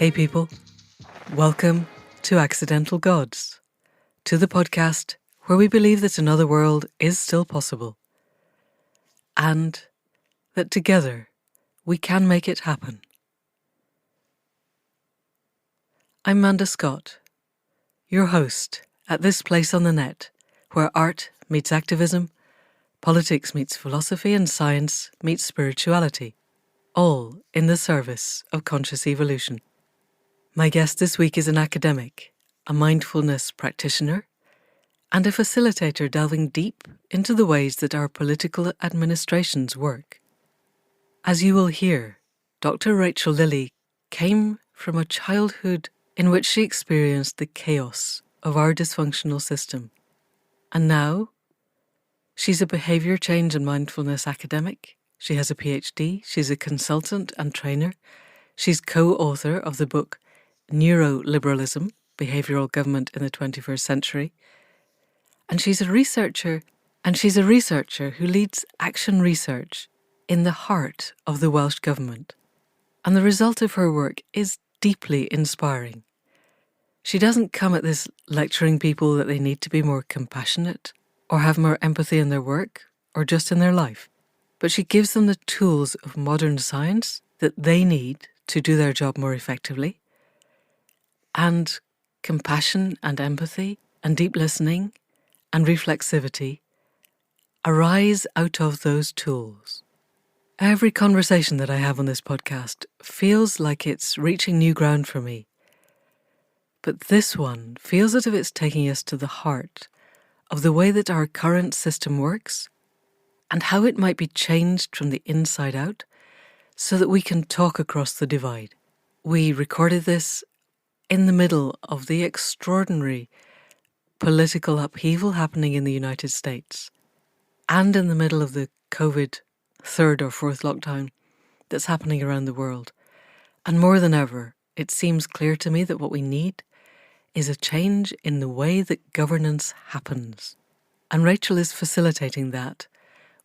Hey people, welcome to Accidental Gods, to the podcast where we believe that another world is still possible and that together we can make it happen. I'm Manda Scott, your host at this place on the net where art meets activism, politics meets philosophy and science meets spirituality, all in the service of conscious evolution. My guest this week is an academic, a mindfulness practitioner, and a facilitator delving deep into the ways that our political administrations work. As you will hear, Dr. Rachel Lilley came from a childhood in which she experienced the chaos of our dysfunctional system. And now, she's a behaviour change and mindfulness academic. She has a PhD, she's a consultant and trainer. She's co-author of the book Neuroliberalism, Behavioural Government in the 21st Century. And she's a researcher who leads action research in the heart of the Welsh Government. And the result of her work is deeply inspiring. She doesn't come at this lecturing people that they need to be more compassionate or have more empathy in their work or just in their life, but she gives them the tools of modern science that they need to do their job more effectively. And compassion and empathy and deep listening and reflexivity arise out of those tools. Every conversation that I have on this podcast feels like it's reaching new ground for me. But this one feels as if it's taking us to the heart of the way that our current system works and how it might be changed from the inside out so that we can talk across the divide. We recorded this in the middle of the extraordinary political upheaval happening in the United States and in the middle of the COVID third or fourth lockdown that's happening around the world. And more than ever, it seems clear to me that what we need is a change in the way that governance happens. And Rachel is facilitating that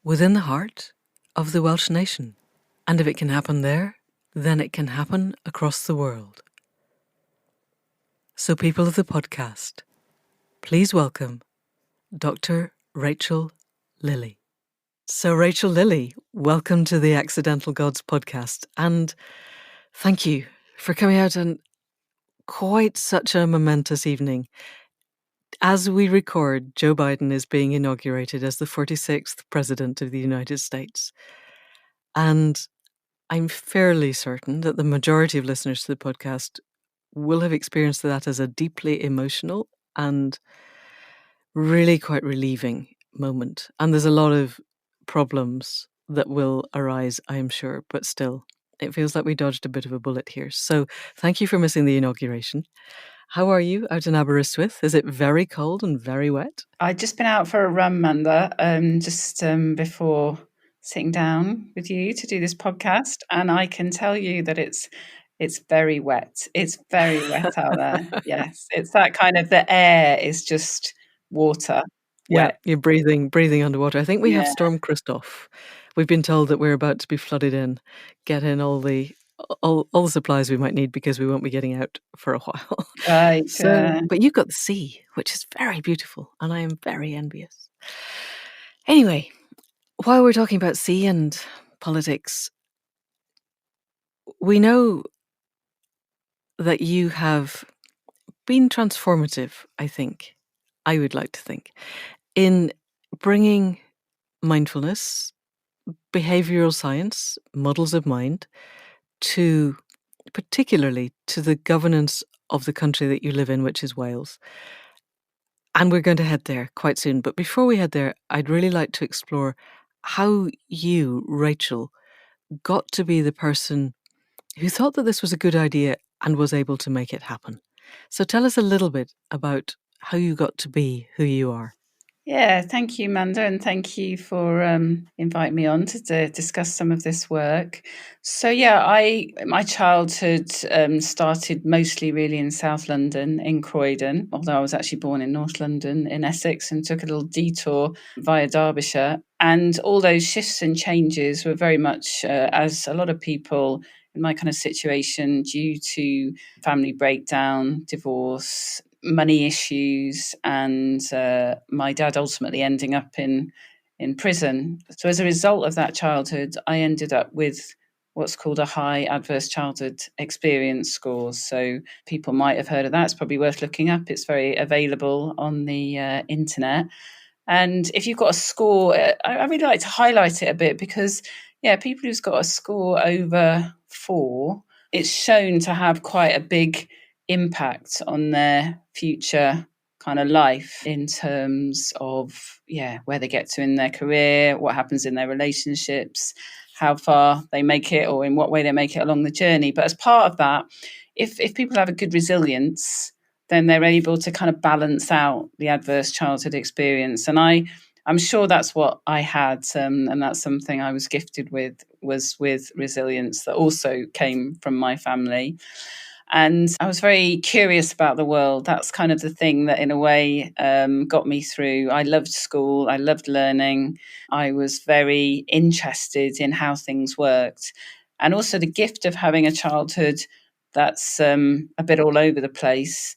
within the heart of the Welsh nation. And if it can happen there, then it can happen across the world. So people of the podcast, please welcome Dr. Rachel Lilley. So Rachel Lilley, welcome to the Accidental Gods podcast, and thank you for coming out on quite such a momentous evening. As we record, Joe Biden is being inaugurated as the 46th President of the United States. And I'm fairly certain that the majority of listeners to the podcast will have experienced that as a deeply emotional and really quite relieving moment. And there's a lot of problems that will arise, I am sure, but still, it feels like we dodged a bit of a bullet here. So thank you for missing the inauguration. How are you out in Aberystwyth? Is it very cold and very wet? I'd just been out for a run, Manda, before sitting down with you to do this podcast, and I can tell you that it's very wet. It's very wet out there. Yes, it's that kind of, the air is just water. Yeah, Wet. you're breathing underwater. I think we have Storm Christoph. We've been told that we're about to be flooded in, get in all the supplies we might need because we won't be getting out for a while. Right. But you've got the sea, which is very beautiful, and I am very envious. Anyway, while we're talking about sea and politics, we know that you have been transformative, I would like to think, in bringing mindfulness, behavioural science, models of mind, particularly to the governance of the country that you live in, which is Wales. And we're going to head there quite soon. But before we head there, I'd really like to explore how you, Rachel, got to be the person who thought that this was a good idea and was able to make it happen. So tell us a little bit about how you got to be who you are. Yeah, thank you, Manda, and thank you for inviting me on to discuss some of this work. So yeah, my childhood started mostly really in South London, in Croydon, although I was actually born in North London, in Essex, and took a little detour via Derbyshire. And all those shifts and changes were very much, as a lot of people my kind of situation due to family breakdown, divorce, money issues, and my dad ultimately ending up in prison. So as a result of that childhood, I ended up with what's called a high adverse childhood experience score. So people might have heard of that. It's probably worth looking up. It's very available on the internet. And if you've got a score, I really like to highlight it a bit because, yeah, people who've got a score over 4, it's shown to have quite a big impact on their future kind of life in terms of, yeah, where they get to in their career, what happens in their relationships, how far they make it or in what way they make it along the journey. But as part of that, if people have a good resilience, then they're able to kind of balance out the adverse childhood experience. And I'm sure that's what I had, and that's something I was gifted with, was with resilience that also came from my family. And I was very curious about the world. That's kind of the thing that, in a way, got me through. I loved school. I loved learning. I was very interested in how things worked. And also the gift of having a childhood that's a bit all over the place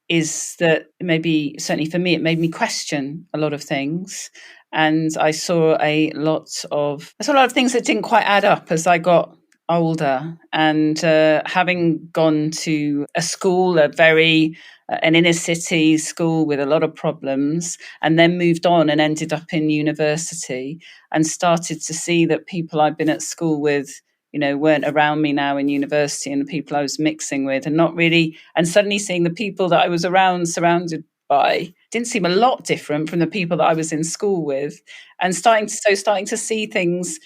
is that maybe, certainly for me, it made me question a lot of things. And I saw a lot of things that didn't quite add up as I got older. And having gone to a school, an inner city school with a lot of problems, and then moved on and ended up in university and started to see that people I'd been at school with, weren't around me now in university, and the people I was mixing with, and not really, and suddenly seeing the people that I was around, surrounded by, didn't seem a lot different from the people that I was in school with, and starting to see things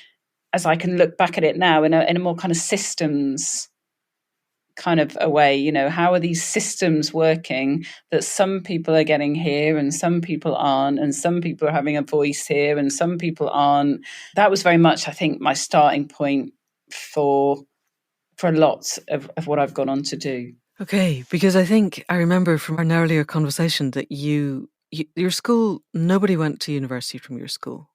as I can look back at it now in a more kind of systems kind of a way. How are these systems working that some people are getting here and some people aren't, and some people are having a voice here and some people aren't. That was very much, I think, my starting point for a lot of what I've gone on to do. Okay, because I think I remember from an earlier conversation that your school, nobody went to university from your school,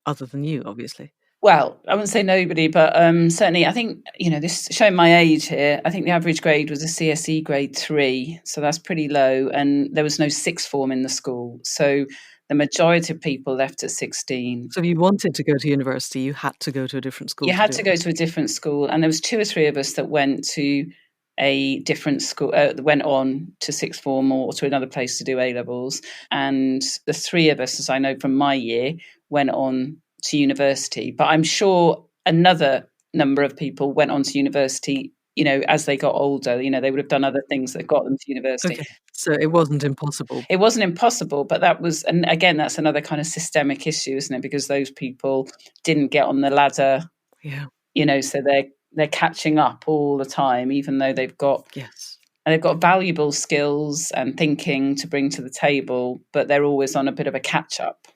other than you, obviously. Well, I wouldn't say nobody, but certainly I think, this showing my age here, I think the average grade was a CSE grade 3, so that's pretty low, and there was no sixth form in the school. So the majority of people left at 16. So if you wanted to go to university, you had to go to a different school. You had to go to a different school, and there was 2 or 3 of us that went to a different school, went on to sixth form or to another place to do A-levels. And the 3 of us, as I know from my year, went on to university. But I'm sure another number of people went on to university, as they got older. They would have done other things that got them to university. Okay, so it wasn't impossible. It wasn't impossible, but that was, and again, that's another kind of systemic issue, isn't it? Because those people didn't get on the ladder. Yeah. So they're catching up all the time, even though they've got valuable skills and thinking to bring to the table, but they're always on a bit of a catch up.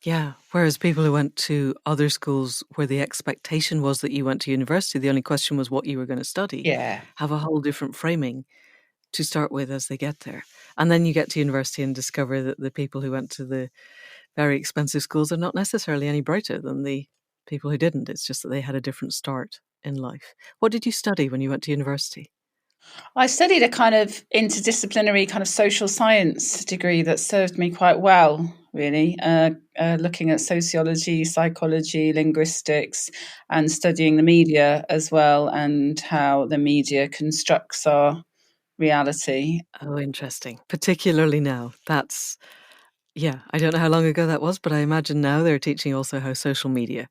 Yeah. Whereas people who went to other schools where the expectation was that you went to university, the only question was what you were going to study, have a whole different framing to start with as they get there. And then you get to university and discover that the people who went to the very expensive schools are not necessarily any brighter than the people who didn't. It's just that they had a different start in life. What did you study when you went to university? I studied a kind of interdisciplinary kind of social science degree that served me quite well, really, looking at sociology, psychology, linguistics, and studying the media as well, and how the media constructs our reality. Oh, interesting. Particularly now. I don't know how long ago that was, but I imagine now they're teaching also how social media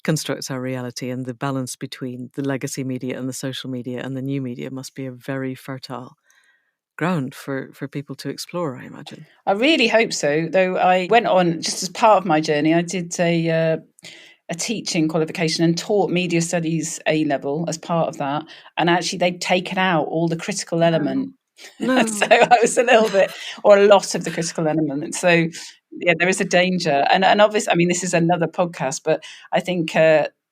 constructs our reality, and the balance between the legacy media and the social media and the new media must be a very fertile ground for people to explore, I imagine. I really hope so, though I went on, just as part of my journey, I did a teaching qualification and taught media studies A-level as part of that, and actually they'd taken out all the critical element. No. So I was a little bit, or a lot of the critical element. So yeah, there is a danger. And obviously, I mean, this is another podcast, but I think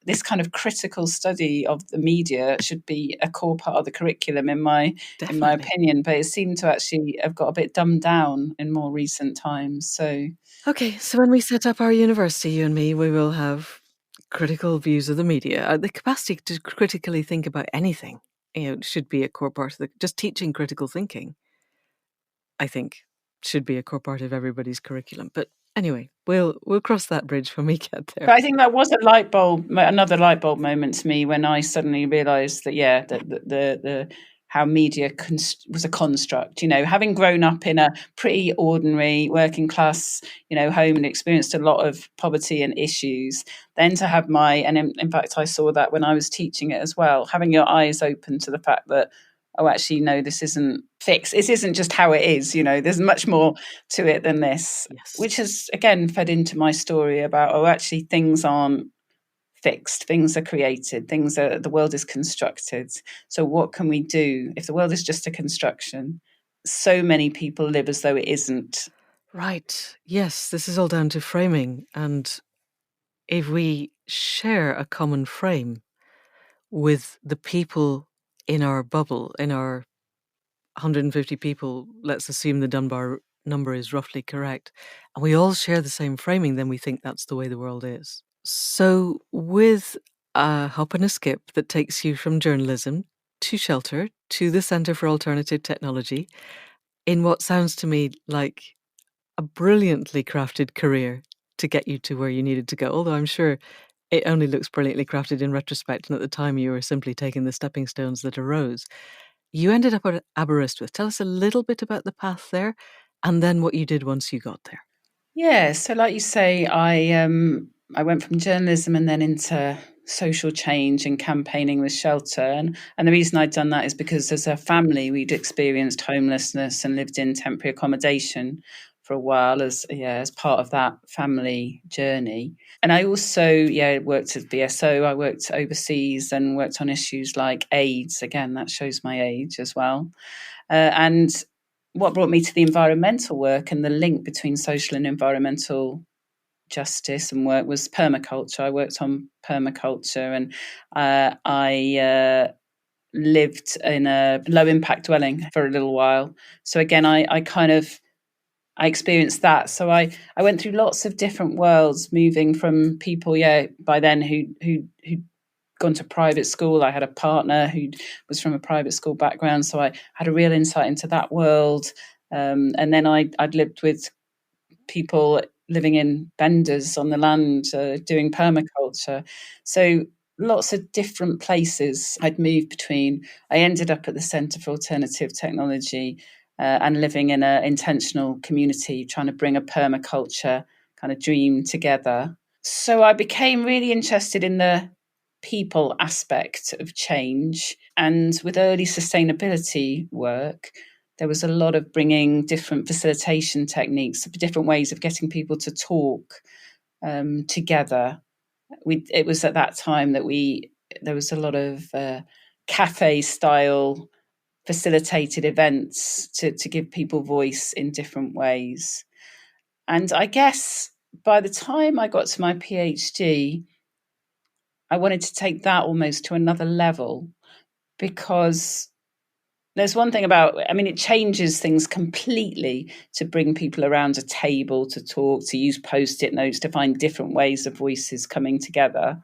this kind of critical study of the media should be a core part of the curriculum in my opinion. But it seemed to actually have got a bit dumbed down in more recent times. So okay, so when we set up our university, you and me, we will have critical views of the media, the capacity to critically think about anything, should be a core part of just teaching critical thinking, I think, should be a core part of everybody's curriculum. But anyway, we'll cross that bridge when we get there. But I think that was another light bulb moment to me when I suddenly realised that the how media was a construct. Having grown up in a pretty ordinary working class, home and experienced a lot of poverty and issues, then to have in fact I saw that when I was teaching it as well, having your eyes open to the fact that, oh, actually, no, this isn't fixed. This isn't just how it is. There's much more to it than this, Yes. which has, again, fed into my story about, oh, actually, things aren't fixed. Things are created. The world is constructed. So what can we do if the world is just a construction? So many people live as though it isn't. Right. Yes, this is all down to framing. And if we share a common frame with the people in our bubble, in our 150 people, let's assume the Dunbar number is roughly correct, and we all share the same framing, then we think that's the way the world is. So with a hop and a skip that takes you from journalism to Shelter to the Centre for Alternative Technology, in what sounds to me like a brilliantly crafted career to get you to where you needed to go, although I'm sure it only looks brilliantly crafted in retrospect, and at the time you were simply taking the stepping stones that arose. You ended up at Aberystwyth. Tell us a little bit about the path there, and then what you did once you got there. Yeah, so like you say, I went from journalism and then into social change and campaigning with Shelter. And the reason I'd done that is because as a family, we'd experienced homelessness and lived in temporary accommodation for a while as part of that family journey. And I also, worked at BSO. I worked overseas and worked on issues like AIDS. Again, that shows my age as well. And what brought me to the environmental work and the link between social and environmental justice and work was permaculture. I worked on permaculture, and I lived in a low impact dwelling for a little while. So again, I experienced that. So I went through lots of different worlds, moving from people, by then who'd gone to private school. I had a partner who was from a private school background, so I had a real insight into that world. And then I'd lived with people living in benders on the land, doing permaculture. So lots of different places I'd moved between. I ended up at the Centre for Alternative Technology and living in an intentional community, trying to bring a permaculture kind of dream together. So I became really interested in the people aspect of change. And with early sustainability work, there was a lot of bringing different facilitation techniques, different ways of getting people to talk together. It was at that time that there was a lot of cafe style facilitated events to give people voice in different ways. And I guess by the time I got to my PhD, I wanted to take that almost to another level, because there's one thing about, it changes things completely to bring people around a table to talk, to use post-it notes, to find different ways of voices coming together.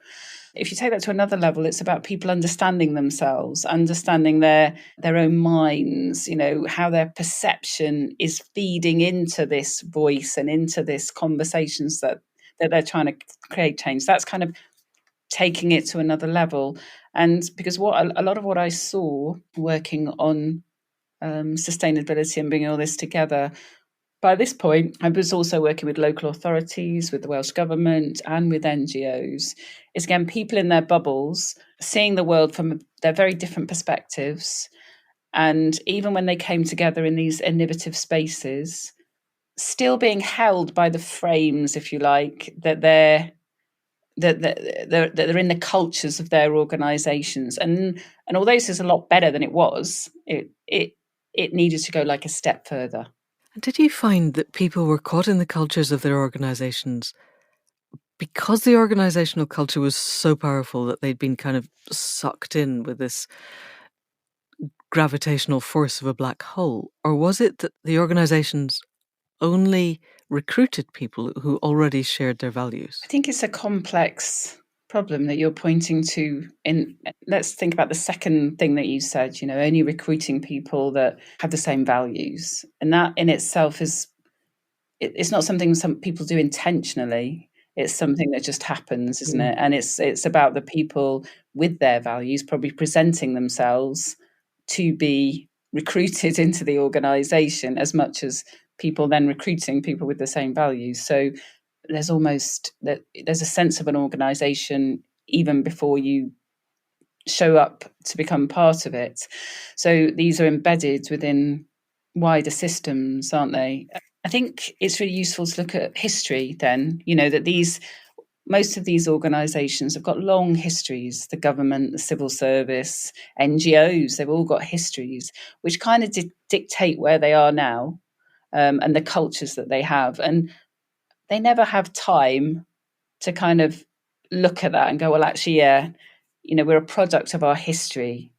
If you take that to another level, it's about people understanding themselves, understanding their own minds, how their perception is feeding into this voice and into this conversations that they're trying to create change. That's kind of taking it to another level. And because a lot of what I saw working on sustainability and bringing all this together, by this point, I was also working with local authorities, with the Welsh Government and with NGOs. It's, again, people in their bubbles, seeing the world from their very different perspectives. And even when they came together in these innovative spaces, still being held by the frames, if you like, that they're in the cultures of their organisations, and although this is a lot better than it was, it needed to go like a step further. And did you find that people were caught in the cultures of their organisations because the organisational culture was so powerful that they'd been kind of sucked in with this gravitational force of a black hole? Or was it that the organisations only recruited people who already shared their values? I think it's a complex problem that you're pointing to. Let's think about the second thing that you said, only recruiting people that have the same values. And that in itself it's not something some people do intentionally. It's something that just happens, isn't it? And it's about the people with their values probably presenting themselves to be recruited into the organization as much as people then recruiting people with the same values. So there's a sense of an organization even before you show up to become part of it. So these are embedded within wider systems, aren't they? I think it's really useful to look at history then, that most of these organizations have got long histories. The government, the civil service, NGOs, they've all got histories which kind of dictate where they are now, and the cultures that they have. And they never have time to kind of look at that and go, well, actually, yeah, we're a product of our history.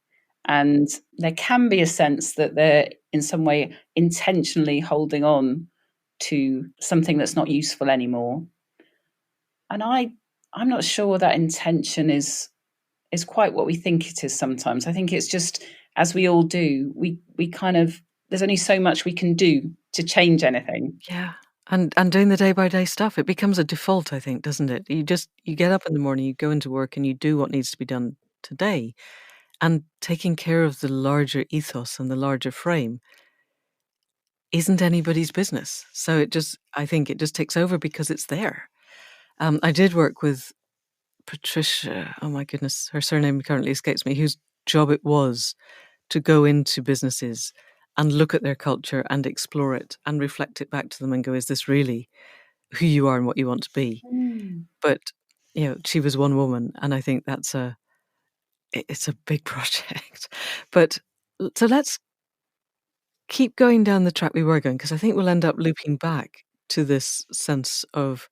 And there can be a sense that they're in some way intentionally holding on to something that's not useful anymore. And I'm not sure that intention is quite what we think it is sometimes. I think it's just, as we all do, we kind of, there's only so much we can do to change anything. Yeah. And doing the day-by-day stuff, it becomes a default, I think, doesn't it? You get up in the morning, you go into work, and you do what needs to be done today. And taking care of the larger ethos and the larger frame isn't anybody's business. So I think it just takes over because it's there. I did work with Patricia, oh my goodness, her surname currently escapes me, whose job it was to go into businesses and look at their culture and explore it and reflect it back to them and go, is this really who you are and what you want to be? But, she was one woman, and I think it's a big project. But so let's keep going down the track we were going, because I think we'll end up looping back to this sense of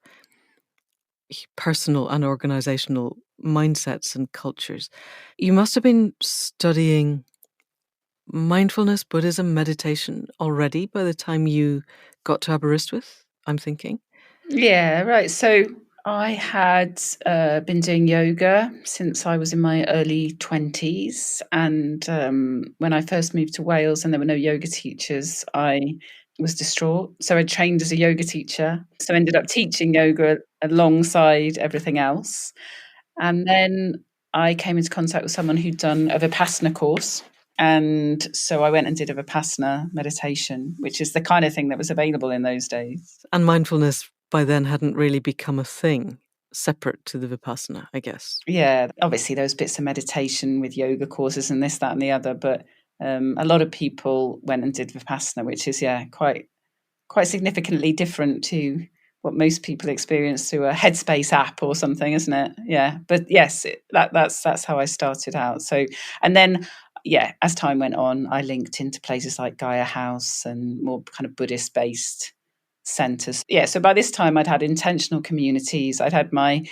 personal and organizational mindsets and cultures. You must have been studying mindfulness, Buddhism, meditation already by the time you got to Aberystwyth, I'm thinking. Yeah, right. So I had been doing yoga since I was in my early 20s. And when I first moved to Wales and there were no yoga teachers, I was distraught. So I trained as a yoga teacher. So I ended up teaching yoga alongside everything else. And then I came into contact with someone who'd done a Vipassana course. And so I went and did a Vipassana meditation, which is the kind of thing that was available in those days. And mindfulness by then hadn't really become a thing separate to the Vipassana, I guess. Yeah, obviously there was bits of meditation with yoga courses and this, that, and the other, but a lot of people went and did Vipassana, which is quite significantly different to what most people experience through a Headspace app or something, isn't it? Yeah, but yes, that's how I started out. So, and then as time went on, I linked into places like Gaia House and more kind of Buddhist based centers. Yeah, so by this time I'd had intentional communities. I'd had my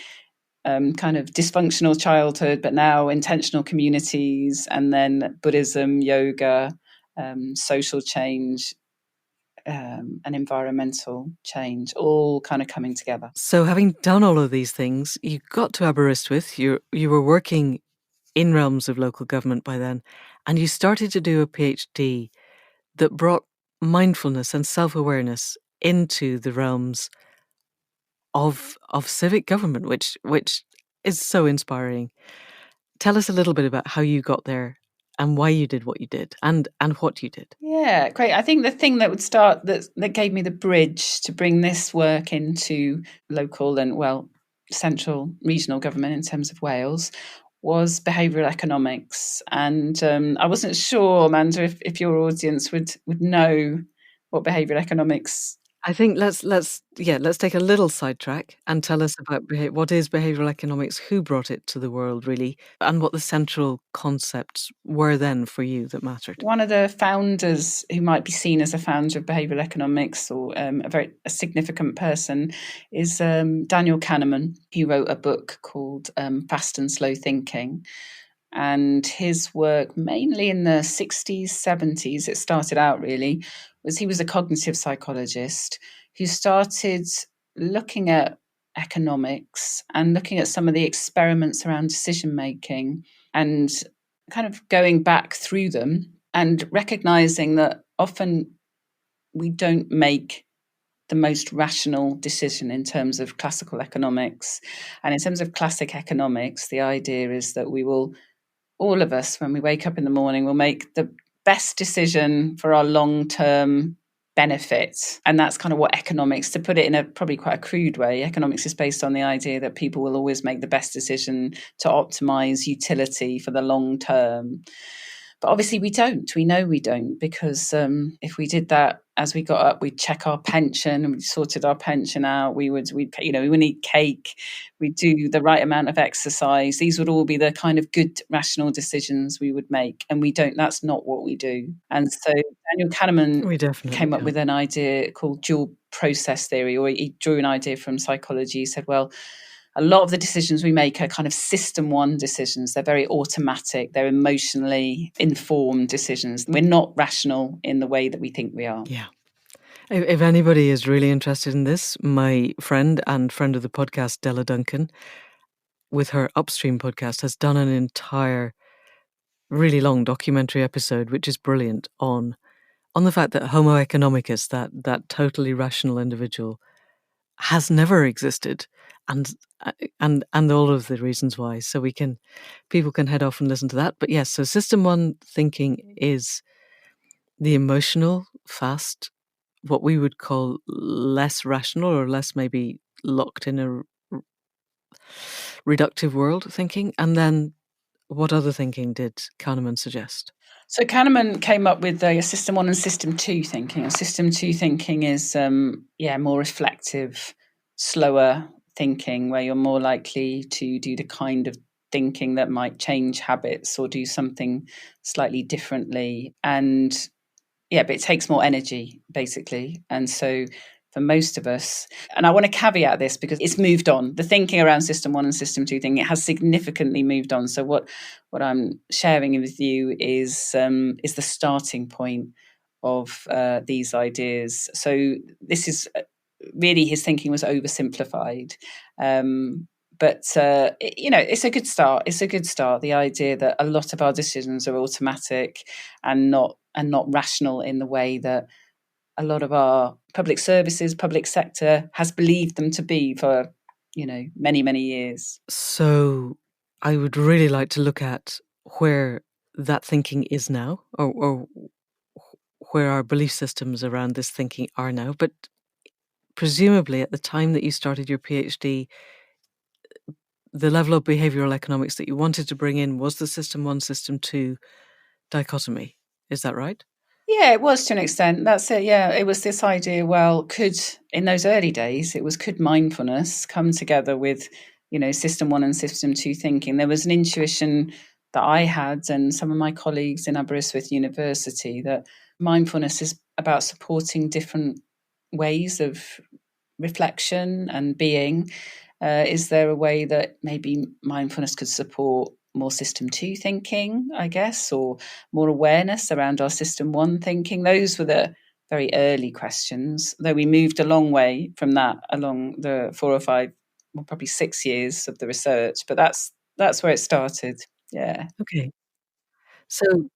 kind of dysfunctional childhood, but now intentional communities, and then Buddhism, yoga, social change, and environmental change, all kind of coming together. So having done all of these things, you got to Aberystwyth, you were working in realms of local government by then, and you started to do a PhD that brought mindfulness and self-awareness into the realms of civic government, which is so inspiring. Tell us a little bit about how you got there and why you did what you did and what you did. Yeah, great. I think the thing that gave me the bridge to bring this work into local and central regional government in terms of Wales was behavioural economics. And I wasn't sure, Amanda, if your audience would know what behavioural economics. I think let's take a little sidetrack and tell us about what is behavioural economics, who brought it to the world really, and what the central concepts were then for you that mattered. One of the founders, who might be seen as a founder of behavioural economics, or a significant person, is Daniel Kahneman. He wrote a book called Fast and Slow Thinking. And his work, mainly in the 60s, 70s, it started out really, was he was a cognitive psychologist who started looking at economics and looking at some of the experiments around decision making and kind of going back through them and recognizing that often we don't make the most rational decision in terms of classical economics. And in terms of classic economics, the idea is that we will, all of us, when we wake up in the morning, will make the best decision for our long-term benefit. And that's kind of what economics, to put it in a probably quite a crude way, economics is based on the idea that people will always make the best decision to optimize utility for the long term. But obviously we don't. We know we don't, because if we did that as we got up, we'd check our pension and we sorted our pension out. We would eat cake. We'd do the right amount of exercise. These would all be the kind of good rational decisions we would make. And we don't. That's not what we do. And so Daniel Kahneman We definitely came up don't. with an idea called dual process theory, or he drew an idea from psychology. He said, well, a lot of the decisions we make are kind of system one decisions. They're very automatic. They're emotionally informed decisions. We're not rational in the way that we think we are. Yeah. If anybody is really interested in this, my friend and friend of the podcast, Della Duncan, with her Upstream podcast, has done an entire really long documentary episode, which is brilliant, on the fact that Homo economicus, that totally rational individual, has never existed, and all of the reasons why. So people can head off and listen to that. But yes, so system one thinking is the emotional, fast, what we would call less rational or less maybe locked in a reductive world thinking. And then what other thinking did Kahneman suggest? So Kahneman came up with a system one and system two thinking. And system two thinking is more reflective, slower thinking, where you're more likely to do the kind of thinking that might change habits or do something slightly differently. And but it takes more energy, basically. And so for most of us, and I want to caveat this because it's moved on. The thinking around system one and system two thinking, it has significantly moved on. So what I'm sharing with you is the starting point of these ideas. So this is really, his thinking was oversimplified. But it's a good start. It's a good start. The idea that a lot of our decisions are automatic and not rational in the way that a lot of our public services, public sector has believed them to be for, many, many years. So I would really like to look at where that thinking is now, or where our belief systems around this thinking are now. But presumably at the time that you started your PhD, the level of behavioral economics that you wanted to bring in was the system one, system two dichotomy. Is that right? Yeah, it was to an extent. That's it. Yeah, it was this idea. Well, in those early days, could mindfulness come together with, system one and system two thinking? There was an intuition that I had and some of my colleagues in Aberystwyth University that mindfulness is about supporting different ways of reflection and being. Is there a way that maybe mindfulness could support more system two thinking, I guess, or more awareness around our system one thinking? Those were the very early questions, though we moved a long way from that along the 4 or 5, well, probably 6 years of the research. But that's where it started. Yeah. Okay. So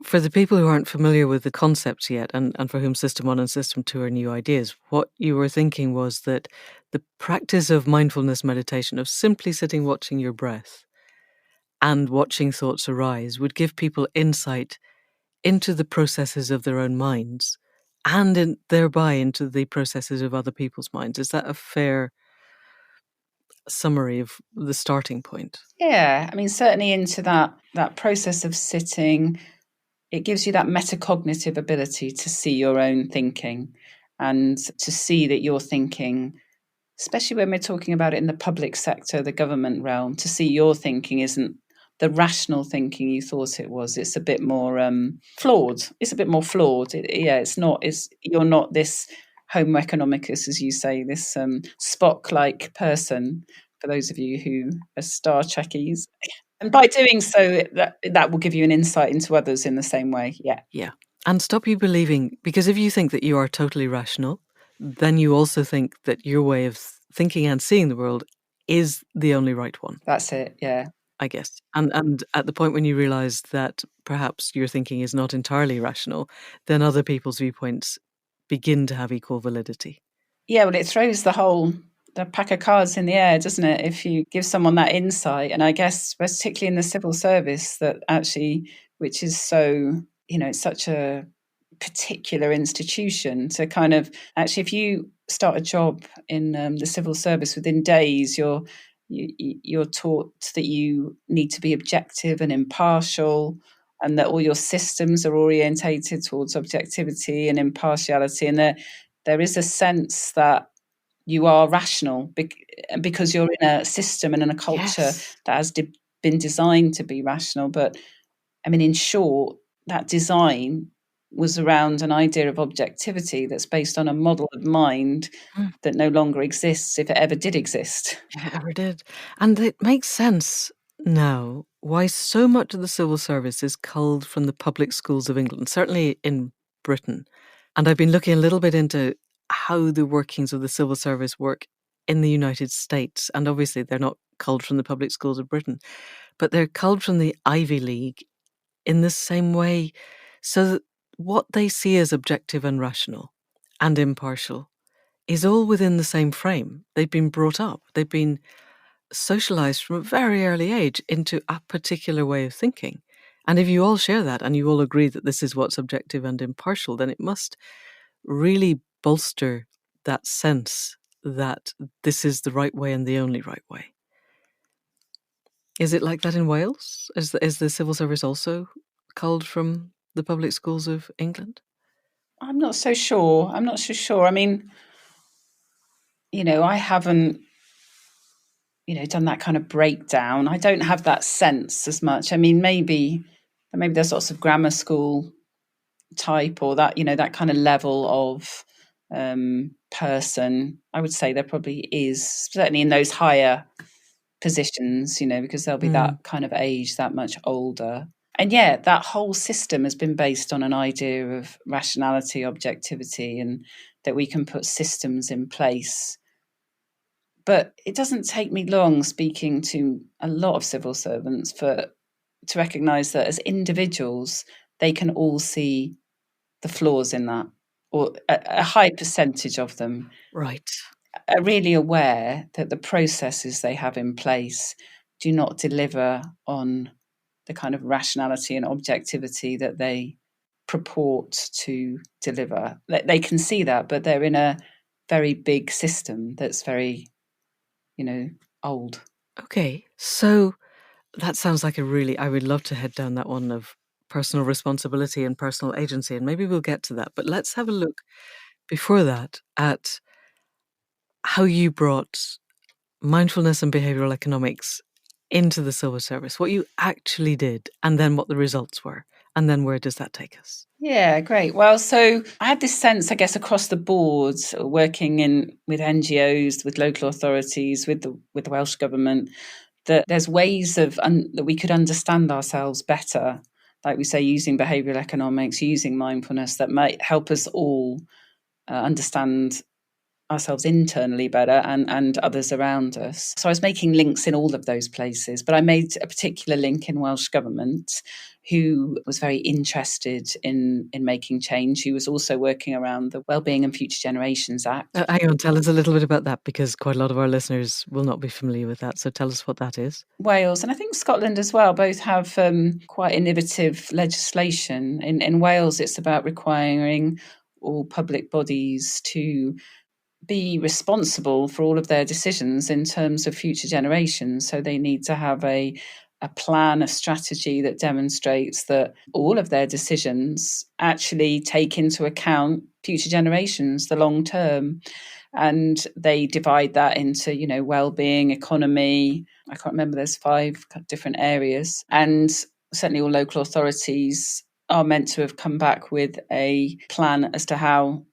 for the people who aren't familiar with the concepts yet, and for whom System 1 and System 2 are new ideas, what you were thinking was that the practice of mindfulness meditation, of simply sitting watching your breath and watching thoughts arise, would give people insight into the processes of their own minds and thereby into the processes of other people's minds. Is that a fair summary of the starting point? Yeah, I mean, certainly into that process of sitting, it gives you that metacognitive ability to see your own thinking and to see that you're thinking, especially when we're talking about it in the public sector, the government realm, to see your thinking isn't the rational thinking you thought it was. It's a bit more flawed. It's a bit more flawed. It's not. You're not this Homo economicus, as you say, this Spock-like person. For those of you who are Star Trekkies, and by doing so, that will give you an insight into others in the same way. Yeah. Yeah. And stop you believing, because if you think that you are totally rational, then you also think that your way of thinking and seeing the world is the only right one. That's it, yeah. I guess. And at the point when you realise that perhaps your thinking is not entirely rational, then other people's viewpoints begin to have equal validity. Yeah, well, it throws the pack of cards in the air, doesn't it? If you give someone that insight, and I guess particularly in the civil service, that actually, which is so, it's such a particular institution to kind of actually, if you start a job in the civil service, within days, you're taught that you need to be objective and impartial, and that all your systems are orientated towards objectivity and impartiality, and there is a sense that you are rational because you're in a system and in a culture that has been designed to be rational. But I mean, in short, that design was around an idea of objectivity that's based on a model of mind that no longer exists, if it ever did exist. If it ever did. And it makes sense now why so much of the civil service is culled from the public schools of England, certainly in Britain. And I've been looking a little bit into how the workings of the civil service work in the United States. And obviously, they're not culled from the public schools of Britain, but they're culled from the Ivy League in the same way. So that what they see as objective and rational and impartial is all within the same frame. They've been brought up, they've been socialized from a very early age into a particular way of thinking. And if you all share that and you all agree that this is what's objective and impartial, then it must really bolster that sense that this is the right way and the only right way. Is it like that in Wales? Is the civil service also culled from the public schools of England? I'm not so sure. I'm not so sure. I mean, I haven't, done that kind of breakdown. I don't have that sense as much. I mean, maybe there's lots of grammar school type, or that, that kind of level of person. I would say there probably is, certainly in those higher positions, because they'll be that kind of age, that much older. And yeah, that whole system has been based on an idea of rationality, objectivity, and that we can put systems in place. But it doesn't take me long, speaking to a lot of civil servants, to recognise that as individuals, they can all see the flaws in that, or a high percentage of them. Right. Are really aware that the processes they have in place do not deliver on the kind of rationality and objectivity that they purport to deliver. They can see that, but they're in a very big system that's very, old. Okay, so that sounds like I would love to head down that one of personal responsibility and personal agency, and maybe we'll get to that. But let's have a look before that at how you brought mindfulness and behavioral economics into the civil service, what you actually did, and then what the results were. And then where does that take us? Yeah, great. Well, so I had this sense, I guess, across the board, working with NGOs, with local authorities, with the Welsh Government, that there's ways that we could understand ourselves better, like we say, using behavioural economics, using mindfulness, that might help us all understand ourselves internally better and others around us. So I was making links in all of those places, but I made a particular link in Welsh Government, who was very interested in making change, who was also working around the Wellbeing and Future Generations Act. Hang on, tell us a little bit about that, because quite a lot of our listeners will not be familiar with that. So tell us what that is. Wales, and I think Scotland as well, both have quite innovative legislation. In Wales, it's about requiring all public bodies to be responsible for all of their decisions in terms of future generations. So they need to have a plan, a strategy that demonstrates that all of their decisions actually take into account future generations, the long term. And they divide that into, well-being, economy. I can't remember, there's 5 different areas. And certainly all local authorities are meant to have come back with a plan as to how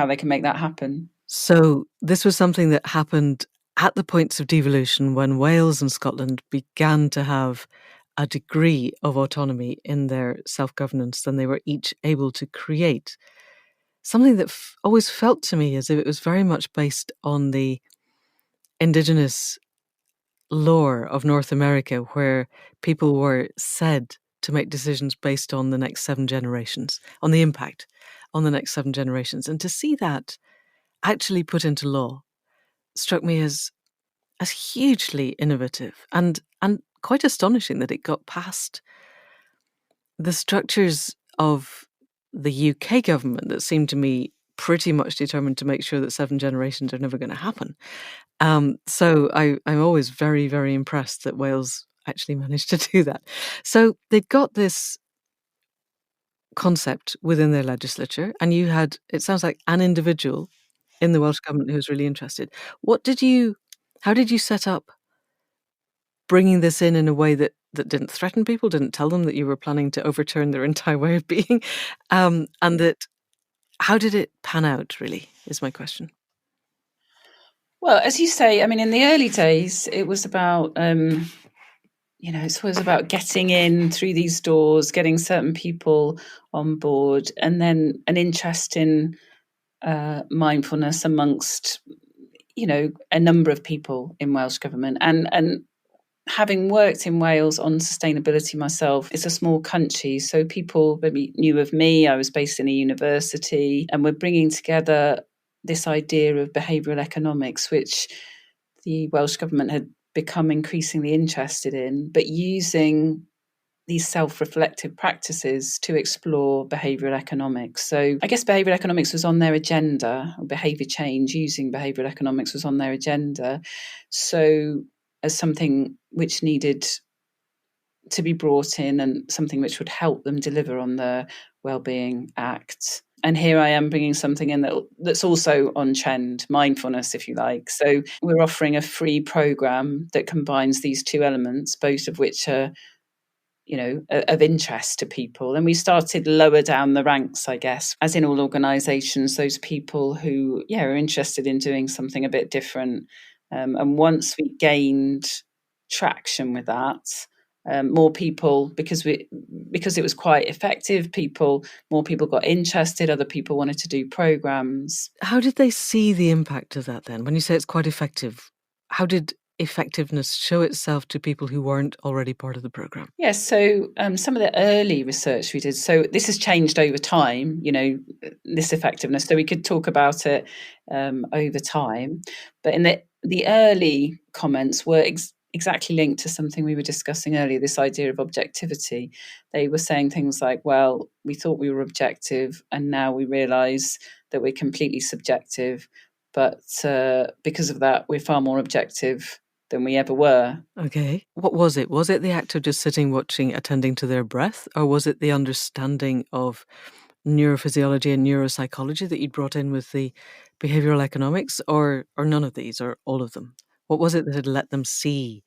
they can make that happen. So this was something that happened at the points of devolution when Wales and Scotland began to have a degree of autonomy in their self-governance than they were each able to create. something that always felt to me as if it was very much based on the indigenous lore of North America, where people were said to make decisions based on the next 7 generations, on the impact on the next 7 generations. And to see that actually put into law struck me as hugely innovative and quite astonishing that it got past the structures of the UK government that seemed to me pretty much determined to make sure that 7 generations are never going to happen. So I'm always very, very impressed that Wales actually managed to do that. So they'd got this concept within their legislature, and you had, it sounds like, an individual in the Welsh Government who was really interested. How did you set up bringing this in a way that didn't threaten people, didn't tell them that you were planning to overturn their entire way of being? And that, how did it pan out, really, is my question. Well, as you say, I mean, in the early days, it was about, it was about getting in through these doors, getting certain people on board, and then an interest in mindfulness amongst, a number of people in Welsh Government. And having worked in Wales on sustainability myself, it's a small country, so people maybe knew of me. I was based in a university, and we're bringing together this idea of behavioural economics, which the Welsh Government had become increasingly interested in, but using these self-reflective practices to explore behavioural economics. So I guess behavioural economics was on their agenda, or behaviour change using behavioural economics was on their agenda. So as something which needed to be brought in and something which would help them deliver on the Wellbeing Act. And here I am bringing something in that's also on trend, mindfulness, if you like. So we're offering a free program that combines these two elements, both of which are of interest to people. And we started lower down the ranks, I guess, as in all organisations, those people who, are interested in doing something a bit different. And once we gained traction with that, more people, because it was quite effective, more people got interested, other people wanted to do programs. How did they see the impact of that then? When you say it's quite effective, how did effectiveness show itself to people who weren't already part of the program? Yes, so some of the early research we did, so this has changed over time, this effectiveness, so we could talk about it over time. But in the early comments were exactly linked to something we were discussing earlier, this idea of objectivity. They were saying things like, well, we thought we were objective and now we realise that we're completely subjective, but because of that, we're far more objective than we ever were. Okay. What was it? Was it the act of just sitting, watching, attending to their breath? Or was it the understanding of neurophysiology and neuropsychology that you brought in with the behavioural economics? Or none of these, or all of them? What was it that had let them see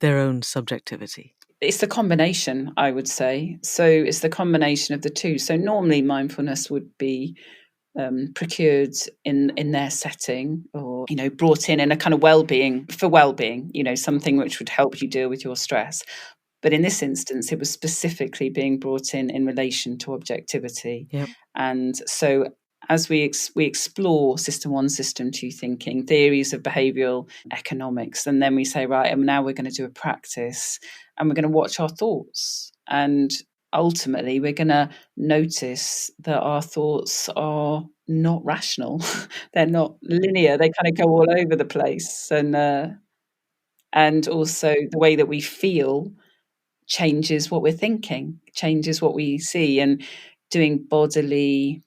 their own subjectivity? It's the combination, I would say. So it's the combination of the two. So normally mindfulness would be procured in their setting, or brought in a kind of well-being, something which would help you deal with your stress. But in this instance, it was specifically being brought in relation to objectivity. Yep. And so as we explore system 1, system 2 thinking, theories of behavioural economics, and then we say, right, and now we're going to do a practice and we're going to watch our thoughts. And ultimately, we're going to notice that our thoughts are not rational. They're not linear. They kind of go all over the place. And also the way that we feel changes what we're thinking, changes what we see. And doing bodily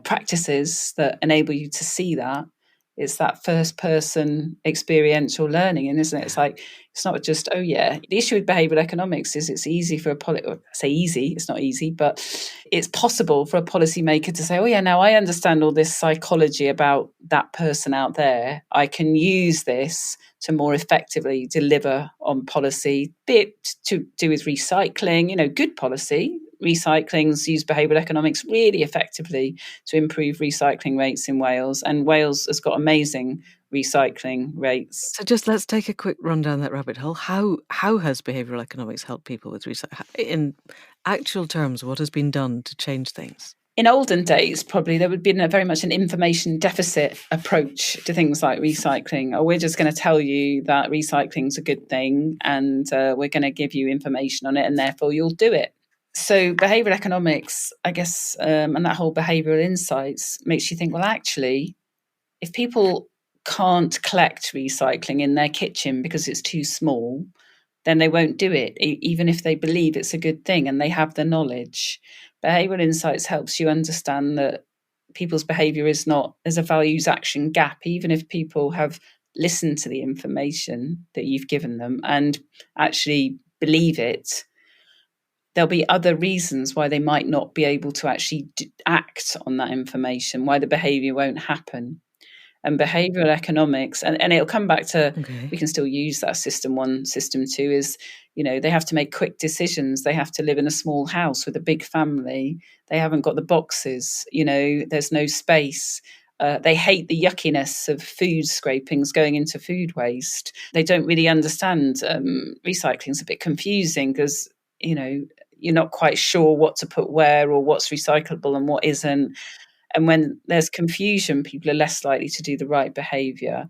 practices that enable you to see that, it's that first person experiential learning. And isn't it? It's like, it's not just, the issue with behavioural economics is it's easy for it's not easy, but it's possible for a policymaker to say, now I understand all this psychology about that person out there. I can use this to more effectively deliver on policy, be it to do with recycling, good policy. Recycling's used behavioural economics really effectively to improve recycling rates in Wales, and Wales has got amazing recycling rates. So just let's take a quick run down that rabbit hole. How has behavioural economics helped people with recycling? In actual terms, what has been done to change things? in olden days, probably there would be very much an information deficit approach to things like recycling. Or we're just going to tell you that recycling is a good thing, and we're going to give you information on it, and therefore you'll do it. So behavioral economics, I guess, and that whole behavioral insights makes you think, well, actually, if people can't collect recycling in their kitchen because it's too small, then they won't do it, even if they believe it's a good thing and they have the knowledge. Behavioral insights helps you understand that people's behavior is not, there's a values action gap, even if people have listened to the information that you've given them and actually believe it. There'll be other reasons why they might not be able to actually act on that information, why the behavior won't happen. And behavioral economics, and it'll come back to, we can still use that system 1, system 2 is, they have to make quick decisions. They have to live in a small house with a big family. They haven't got the boxes, there's no space. They hate the yuckiness of food scrapings going into food waste. They don't really understand. Recycling's a bit confusing because, you're not quite sure what to put where or what's recyclable and what isn't. And when there's confusion, people are less likely to do the right behaviour.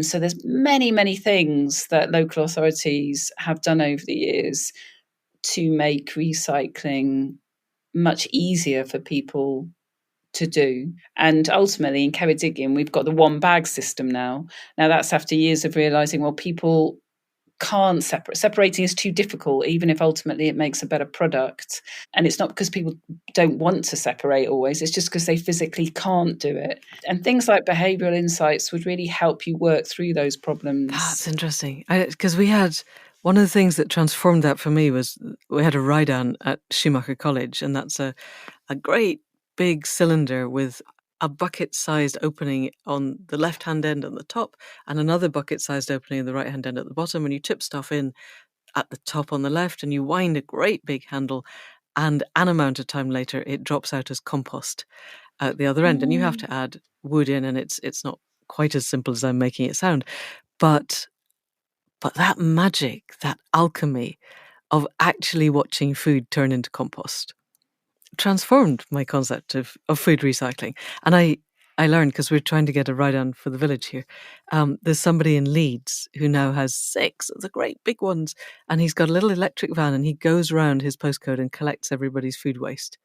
So there's many, many things that local authorities have done over the years to make recycling much easier for people to do. And ultimately, in Ceredigion, we've got the one bag system now. Now, that's after years of realising, well, people can't separate. Separating is too difficult, even if ultimately it makes a better product. And it's not because people don't want to separate always, it's just because they physically can't do it. And things like behavioural insights would really help you work through those problems. That's interesting. Because we had, one of the things that transformed that for me was we had a ride-on at Schumacher College, and that's a great big cylinder with a bucket-sized opening on the left-hand end on the top and another bucket-sized opening on the right-hand end at the bottom, and you tip stuff in at the top on the left and you wind a great big handle, and an amount of time later it drops out as compost at the other end. And you have to add wood in, and it's not quite as simple as I'm making it sound. But that magic, that alchemy of actually watching food turn into compost transformed my concept of food recycling. And I learned, because we're trying to get a ride-on for the village here, there's somebody in Leeds who now has 6 of the great big ones, and he's got a little electric van, and he goes around his postcode and collects everybody's food waste,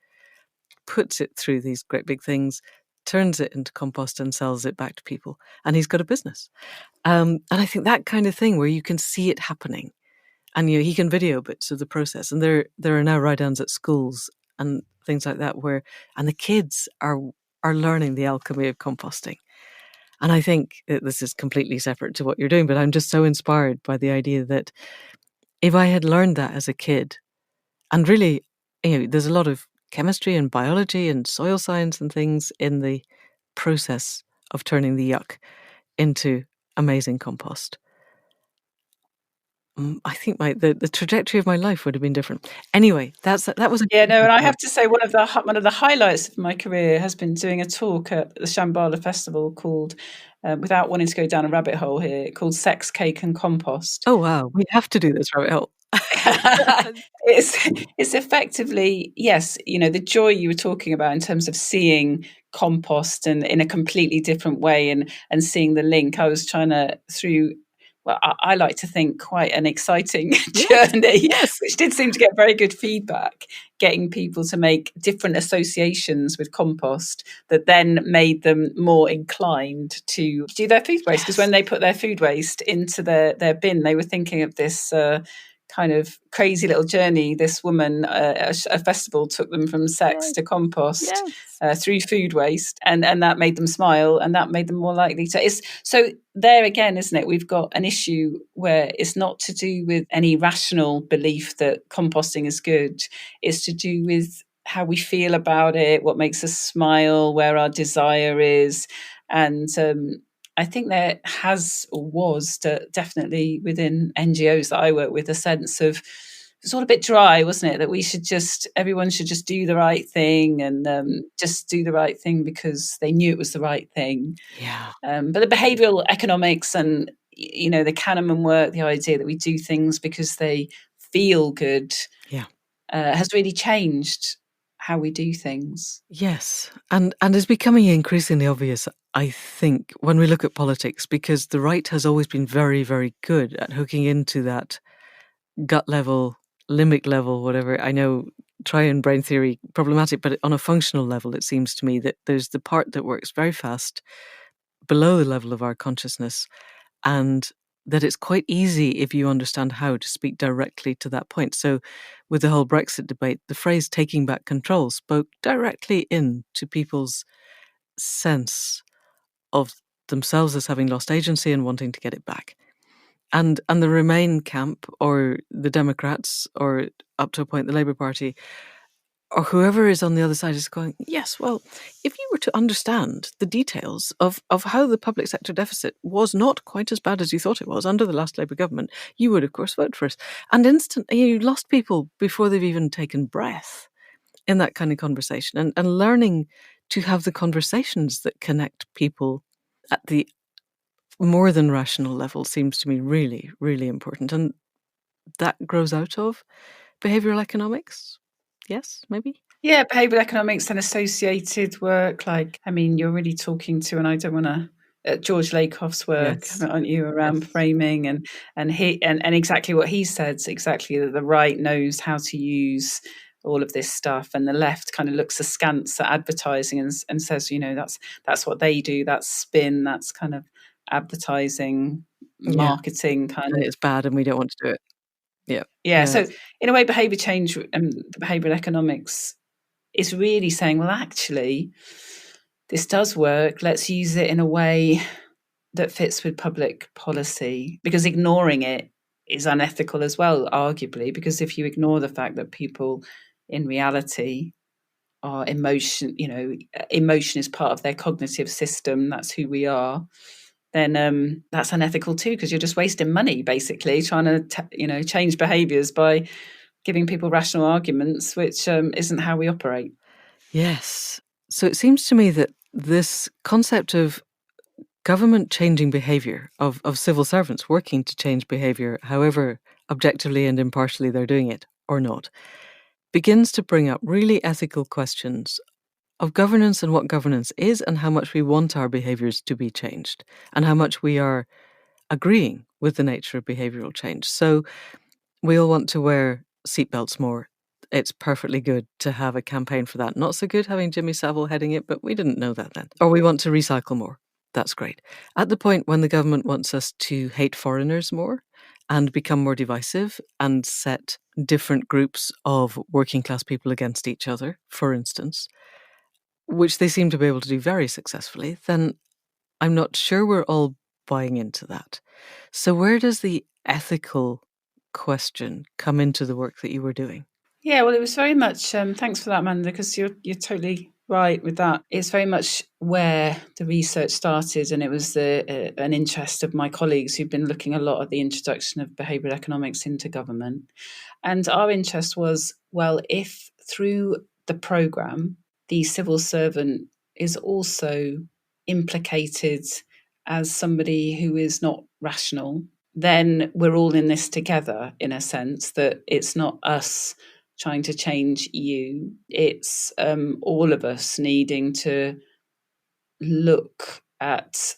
puts it through these great big things, turns it into compost and sells it back to people. And he's got a business. And I think that kind of thing where you can see it happening, and he can video bits of the process. And there are now ride-ons at schools and things like that and the kids are learning the alchemy of composting. And I think this is completely separate to what you're doing, but I'm just so inspired by the idea that if I had learned that as a kid, and really, there's a lot of chemistry and biology and soil science and things in the process of turning the yuck into amazing compost. I think the trajectory of my life would have been different. Anyway, that was and I have to say one of the highlights of my career has been doing a talk at the Shambhala Festival called, without wanting to go down a rabbit hole here, called Sex, Cake and Compost. Oh wow, we have to do this rabbit hole. It's effectively, yes, the joy you were talking about in terms of seeing compost and in a completely different way and seeing the link. I was trying to, through, well, I like to think quite an exciting journey, which did seem to get very good feedback, getting people to make different associations with compost that then made them more inclined to do their food waste. Because when they put their food waste into their bin, they were thinking of this kind of crazy little journey. This woman, a festival took them from sex to compost through food waste, and that made them smile, and that made them more likely to. So there again, isn't it? We've got an issue where it's not to do with any rational belief that composting is good. It's to do with how we feel about it, what makes us smile, where our desire is. And I think there has or was definitely within NGOs that I work with a sense of, it's all a bit dry, wasn't it? That everyone should just do the right thing and just do the right thing because they knew it was the right thing. Yeah. But the behavioural economics and, the Kahneman work, the idea that we do things because they feel good, has really changed. how we do things. Yes, and it's becoming increasingly obvious, I think, when we look at politics, because the right has always been very, very good at hooking into that gut level, limbic level, whatever. I know triune brain theory problematic, but on a functional level, it seems to me that there's the part that works very fast below the level of our consciousness, and that it's quite easy if you understand how to speak directly to that point. So, with the whole Brexit debate, the phrase taking back control spoke directly in to people's sense of themselves as having lost agency and wanting to get it back. And the Remain camp, or the Democrats, or up to a point the Labour Party, or whoever is on the other side is going, yes, well, if you were to understand the details of how the public sector deficit was not quite as bad as you thought it was under the last Labour government, you would, of course, vote for us. And instantly, you lost people before they've even taken breath in that kind of conversation. And learning to have the conversations that connect people at the more than rational level seems to me really, really important. And that grows out of behavioral economics. Yes, maybe? Yeah, behavioural economics and associated work. You're really talking to, and I don't want to, George Lakoff's work, Yes. aren't you, around Yes. framing and exactly what he said, exactly that the right knows how to use all of this stuff, and the left kind of looks askance at advertising and says, that's what they do, that's spin, that's kind of advertising, Yeah. marketing kind And of. it's bad and we don't want to do it. Yeah. Yeah, Yeah. so in a way, behaviour change and the behavioural economics is really saying, well, actually, this does work. Let's use it in a way that fits with public policy, because ignoring it is unethical as well, arguably, because if you ignore the fact that people in reality are emotion is part of their cognitive system, that's who we are, then that's unethical too, because you're just wasting money, basically, trying to change behaviours by giving people rational arguments, which isn't how we operate. Yes. So it seems to me that this concept of government changing behaviour, of civil servants working to change behaviour, however objectively and impartially they're doing it or not, begins to bring up really ethical questions of governance and what governance is, and how much we want our behaviours to be changed, and how much we are agreeing with the nature of behavioural change. So we all want to wear seatbelts more. It's perfectly good to have a campaign for that. Not so good having Jimmy Savile heading it, but we didn't know that then. Or we want to recycle more. That's great. At the point when the government wants us to hate foreigners more and become more divisive and set different groups of working class people against each other, for instance, which they seem to be able to do very successfully, then I'm not sure we're all buying into that. So where does the ethical question come into the work that you were doing? Yeah, well, it was very much. Thanks for that, Amanda, because you're totally right with that. It's very much where the research started, and it was an interest of my colleagues who've been looking a lot at the introduction of behavioural economics into government. And our interest was, well, if through the programme, the civil servant is also implicated as somebody who is not rational, then we're all in this together, in a sense, that it's not us trying to change you, it's all of us needing to look at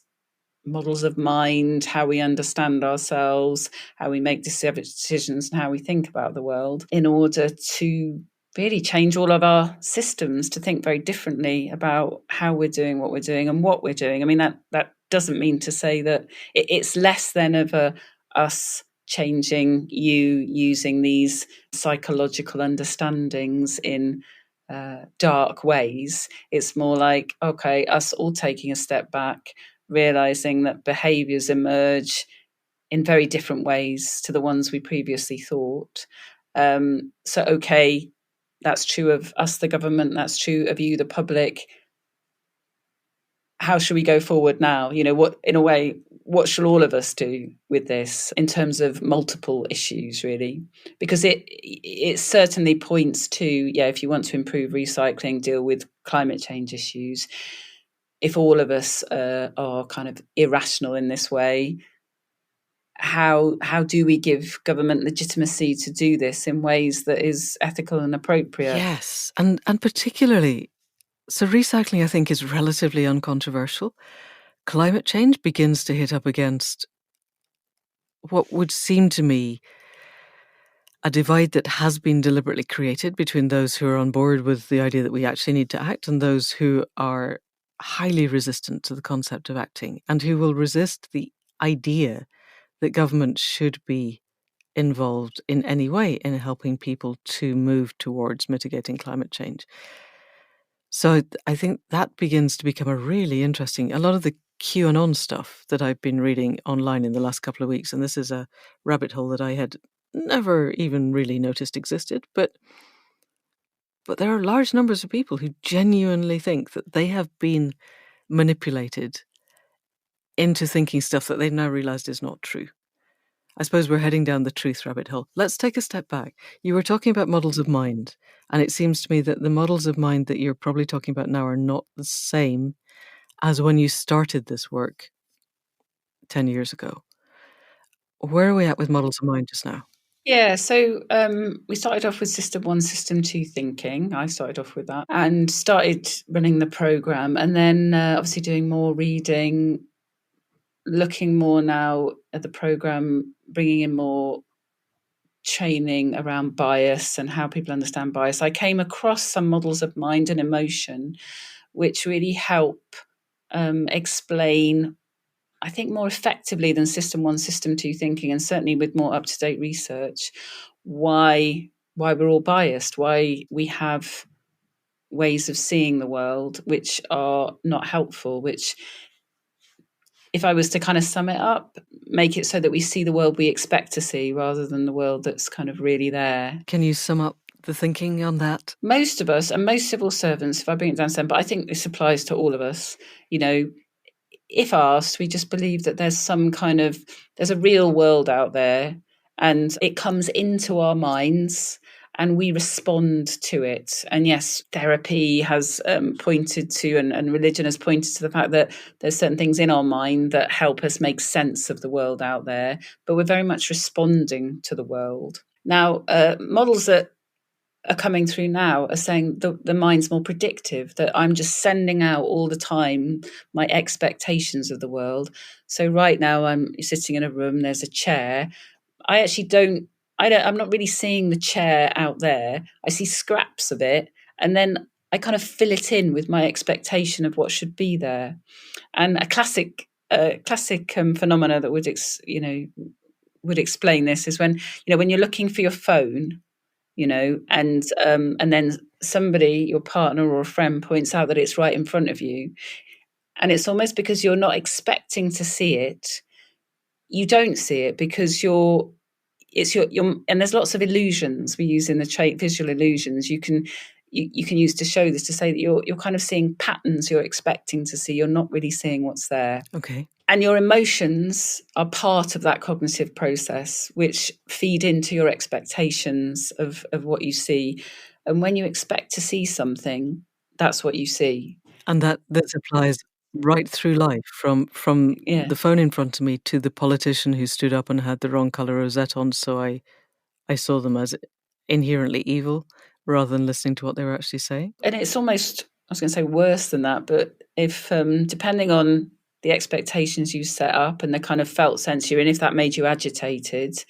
models of mind, how we understand ourselves, how we make decisions, and how we think about the world, in order to really change all of our systems to think very differently about how we're doing what we're doing and what we're doing. I mean, that doesn't mean to say that it's less than of us changing you using these psychological understandings in dark ways. It's more like, okay, us all taking a step back, realizing that behaviors emerge in very different ways to the ones we previously thought. So, okay, that's true of us, the government, that's true of you, the public. How should we go forward now? What, in a way, what shall all of us do with this in terms of multiple issues, really? Because it certainly points to, if you want to improve recycling, deal with climate change issues, if all of us are kind of irrational in this way, how do we give government legitimacy to do this in ways that is ethical and appropriate? Yes, and particularly, so recycling, I think, is relatively uncontroversial. Climate change begins to hit up against what would seem to me a divide that has been deliberately created between those who are on board with the idea that we actually need to act and those who are highly resistant to the concept of acting and who will resist the idea that government should be involved in any way in helping people to move towards mitigating climate change. So I think that begins to become a really interesting. A lot of the QAnon stuff that I've been reading online in the last couple of weeks, and this is a rabbit hole that I had never even really noticed existed, but there are large numbers of people who genuinely think that they have been manipulated into thinking stuff that they've now realized is not true. I suppose we're heading down the truth rabbit hole. Let's take a step back. You were talking about models of mind, and it seems to me that the models of mind that you're probably talking about now are not the same as when you started this work 10 years ago. Where are we at with models of mind just now? Yeah, so we started off with System 1, System 2 thinking. I started off with that and started running the program, and then obviously doing more reading, looking more now at the program, bringing in more training around bias and how people understand bias. I came across some models of mind and emotion which really help explain, I think, more effectively than System 1, System 2 thinking, and certainly with more up-to-date research, why we're all biased, why we have ways of seeing the world which are not helpful, which, if I was to kind of sum it up, make it so that we see the world we expect to see rather than the world that's kind of really there. Can you sum up the thinking on that? Most of us, and most civil servants, if I bring it down to them, but I think this applies to all of us, if asked, we just believe that there's a real world out there, and it comes into our minds and we respond to it. And yes, therapy has pointed to, and religion has pointed to the fact that there's certain things in our mind that help us make sense of the world out there, but we're very much responding to the world. Now, models that are coming through now are saying the mind's more predictive, that I'm just sending out all the time my expectations of the world. So right now I'm sitting in a room, there's a chair. I'm not really seeing the chair out there. I see scraps of it, and then I kind of fill it in with my expectation of what should be there. And a classic phenomena that would explain this is when you're looking for your phone, and then somebody, your partner or a friend, points out that it's right in front of you, and it's almost because you're not expecting to see it, you don't see it because and there's lots of illusions we use in the trait, visual illusions. You can use to show this, to say that you're kind of seeing patterns you're expecting to see. You're not really seeing what's there. Okay. And your emotions are part of that cognitive process, which feed into your expectations of what you see. And when you expect to see something, that's what you see. And that this applies right through life, from Yeah. the phone in front of me to the politician who stood up and had the wrong colour rosette on, so I saw them as inherently evil rather than listening to what they were actually saying. And it's almost, I was going to say worse than that, but if depending on the expectations you set up and the kind of felt sense you're in, if that made you agitated,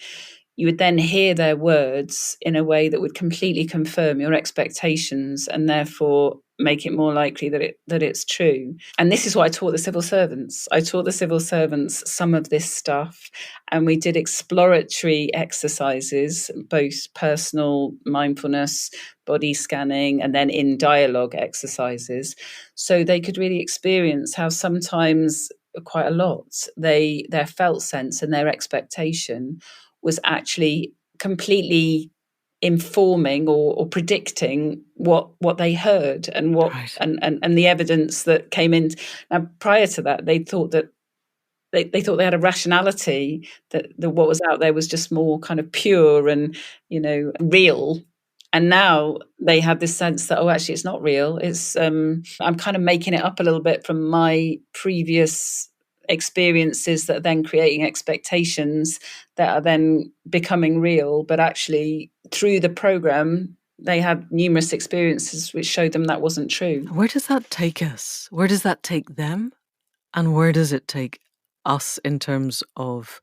you would then hear their words in a way that would completely confirm your expectations and therefore make it more likely that it's true. And this is what I taught the civil servants. I taught the civil servants some of this stuff, and we did exploratory exercises, both personal mindfulness, body scanning, and then in dialogue exercises, so they could really experience how sometimes, quite a lot, their felt sense and their expectation was actually completely informing or predicting what they heard and what Right. and the evidence that came in. Now, prior to that, they thought that they thought they had a rationality, that what was out there was just more kind of pure and real. And now they have this sense that, oh, actually, it's not real. It's I'm kind of making it up a little bit from my previous experiences that are then creating expectations that are then becoming real. But actually, through the program, they had numerous experiences which showed them that wasn't true. Where does that take us? Where does that take them? And where does it take us in terms of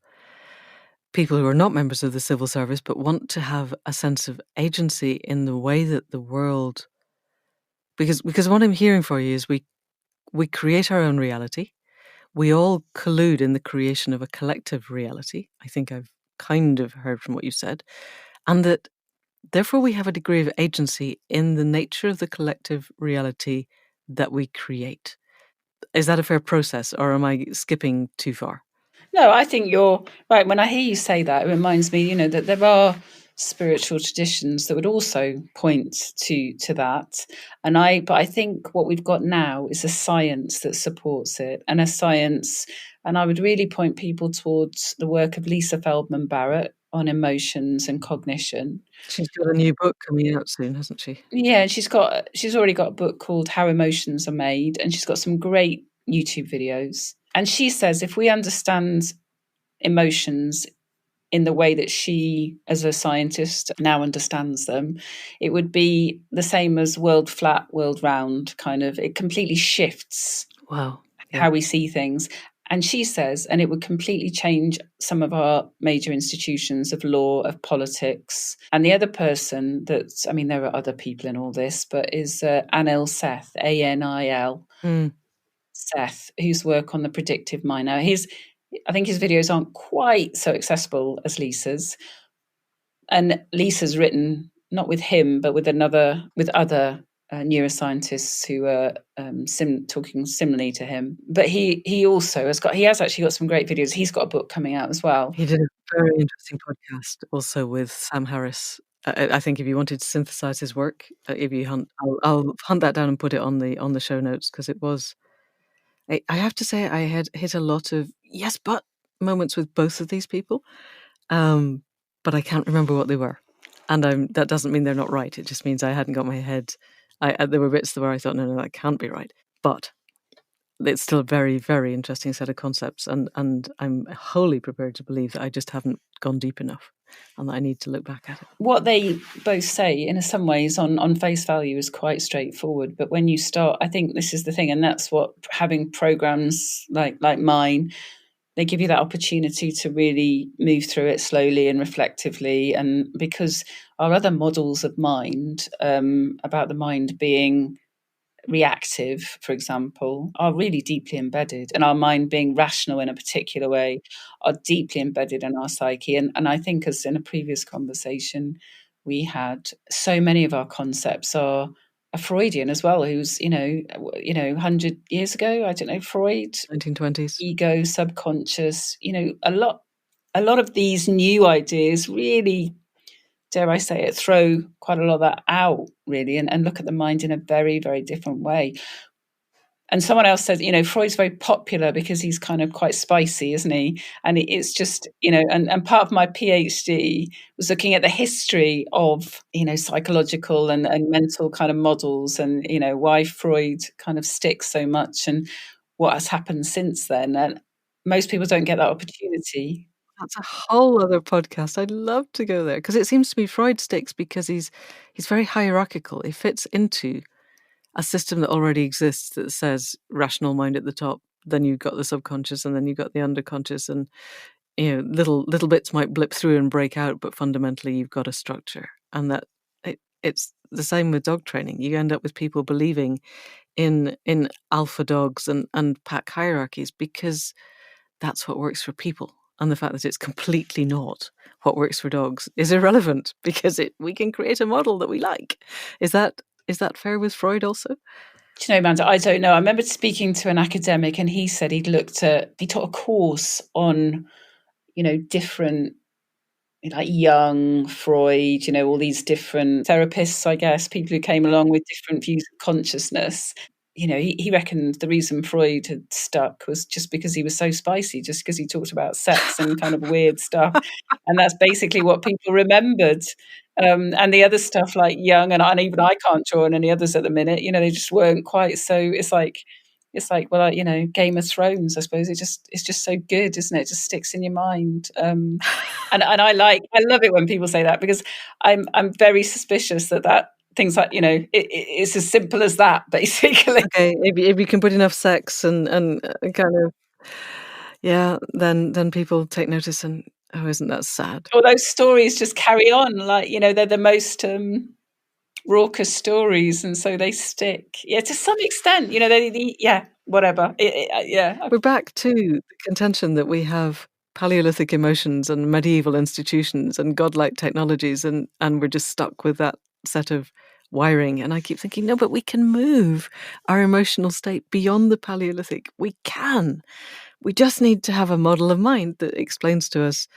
people who are not members of the civil service but want to have a sense of agency in the way that the world... Because what I'm hearing for you is we create our own reality. We all collude in the creation of a collective reality. I think I've kind of heard from what you said. And that therefore we have a degree of agency in the nature of the collective reality that we create. Is that a fair process, or am I skipping too far? No, I think you're right. When I hear you say that, it reminds me, that there are spiritual traditions that would also point to that. But I think what we've got now is a science that supports it, and a science. And I would really point people towards the work of Lisa Feldman Barrett on emotions and cognition. She's got a new book coming out soon, hasn't she? Yeah, she's already got a book called How Emotions Are Made, and she's got some great YouTube videos. And she says if we understand emotions in the way that she, as a scientist, now understands them, it would be the same as world flat, world round, kind of. It completely shifts Wow. Yeah. how we see things. And she says, and it would completely change some of our major institutions of law, of politics. And the other person there are other people in all this, but is Anil Seth, Anil Seth, whose work on the predictive mind. Now, I think his videos aren't quite so accessible as Lisa's. And Lisa's written not with him, but with other neuroscientists who are talking similarly to him. But he also has actually got some great videos. He's got a book coming out as well. He did a very interesting podcast also with Sam Harris. I think if you wanted to synthesize his work, if you hunt, I'll hunt that down and put it on the show notes, because it was... I have to say I had hit a lot of yes, but moments with both of these people, but I can't remember what they were. And that doesn't mean they're not right. It just means I hadn't got my head... there were bits where I thought, no, that can't be right. But it's still a very, very interesting set of concepts, and I'm wholly prepared to believe that I just haven't gone deep enough and that I need to look back at it. What they both say, in some ways, on face value, is quite straightforward. But when you start, I think this is the thing, and that's what having programs like mine, they give you that opportunity to really move through it slowly and reflectively. And because our other models of mind, about the mind being reactive, for example, are really deeply embedded, and our mind being rational in a particular way are deeply embedded in our psyche. And I think, as in a previous conversation we had, so many of our concepts are Freudian as well, who's 100 years ago, I don't know, Freud, 1920s. ego, subconscious, a lot of these new ideas really, dare I say it, throw quite a lot of that out, really, and look at the mind in a very, very different way. And someone else said, Freud's very popular because he's kind of quite spicy, isn't he? And it's just, and part of my PhD was looking at the history of, psychological and mental kind of models, and, why Freud kind of sticks so much and what has happened since then. And most people don't get that opportunity. That's a whole other podcast. I'd love to go there, because it seems to me Freud sticks because he's very hierarchical. He fits into a system that already exists that says rational mind at the top, then you've got the subconscious, and then you've got the underconscious, and little bits might blip through and break out, but fundamentally you've got a structure. And that it's the same with dog training. You end up with people believing in alpha dogs and pack hierarchies because that's what works for people. And the fact that it's completely not what works for dogs is irrelevant, because we can create a model that we like. Is that fair with Freud also? Do you know, Amanda, I don't know. I remember speaking to an academic, and he said he taught a course on, different, like Jung, Freud, all these different therapists, I guess, people who came along with different views of consciousness. He reckoned the reason Freud had stuck was just because he was so spicy, just because he talked about sex and kind of weird stuff. And that's basically what people remembered. And the other stuff like Jung, and even I can't draw on any others at the minute, they just weren't quite so. It's like, It's like, well, Game of Thrones, I suppose. It's just so good, isn't it? It just sticks in your mind. And I love it when people say that, because I'm very suspicious that things like, it's as simple as that, basically. Okay, if you can put enough sex and kind of, yeah, then people take notice and, oh, isn't that sad? All those stories just carry on, like, they're the most raucous stories, and so they stick. Yeah, to some extent, yeah, whatever. Yeah. We're back to the contention that we have Paleolithic emotions and medieval institutions and godlike technologies, and we're just stuck with that set of wiring. And I keep thinking, no, but we can move our emotional state beyond the Paleolithic. We can. We just need to have a model of mind that explains to us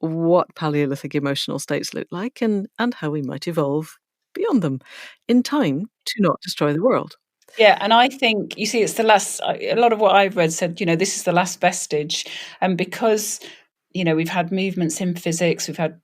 what Paleolithic emotional states look like and how we might evolve beyond them in time to not destroy the world. Yeah, and I think, you see, it's the last. A lot of what I've read said, this is the last vestige, and because we've had movements in physics, we've had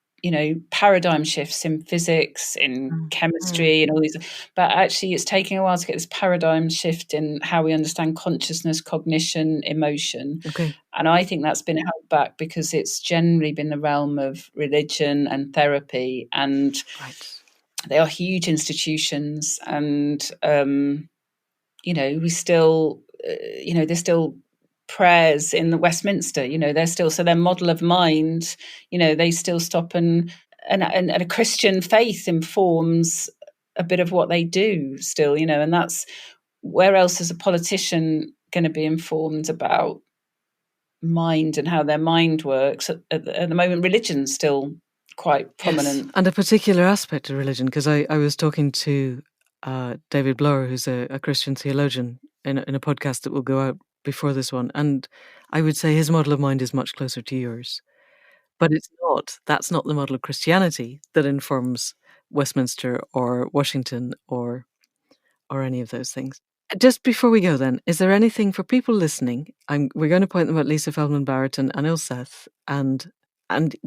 paradigm shifts in physics, in Mm. chemistry, and all these, but actually, it's taking a while to get this paradigm shift in how we understand consciousness, cognition, emotion, Okay. and I think that's been held back because it's generally been the realm of religion and therapy, and Right. they are huge institutions, and we still, there's still prayers in the Westminster. They're still, so their model of mind. They still stop, and a Christian faith informs a bit of what they do still. And that's, where else is a politician going to be informed about mind and how their mind works? At the moment, religion's still quite Yes, prominent. and a particular aspect of religion, because I was talking to David Blower, who's a Christian theologian, in a podcast that will go out before this one, and I would say his model of mind is much closer to yours. But it's not. That's not the model of Christianity that informs Westminster or Washington or any of those things. Just before we go then, is there anything for people listening? We're going to point them at Lisa Feldman Barrett and Ilseth, and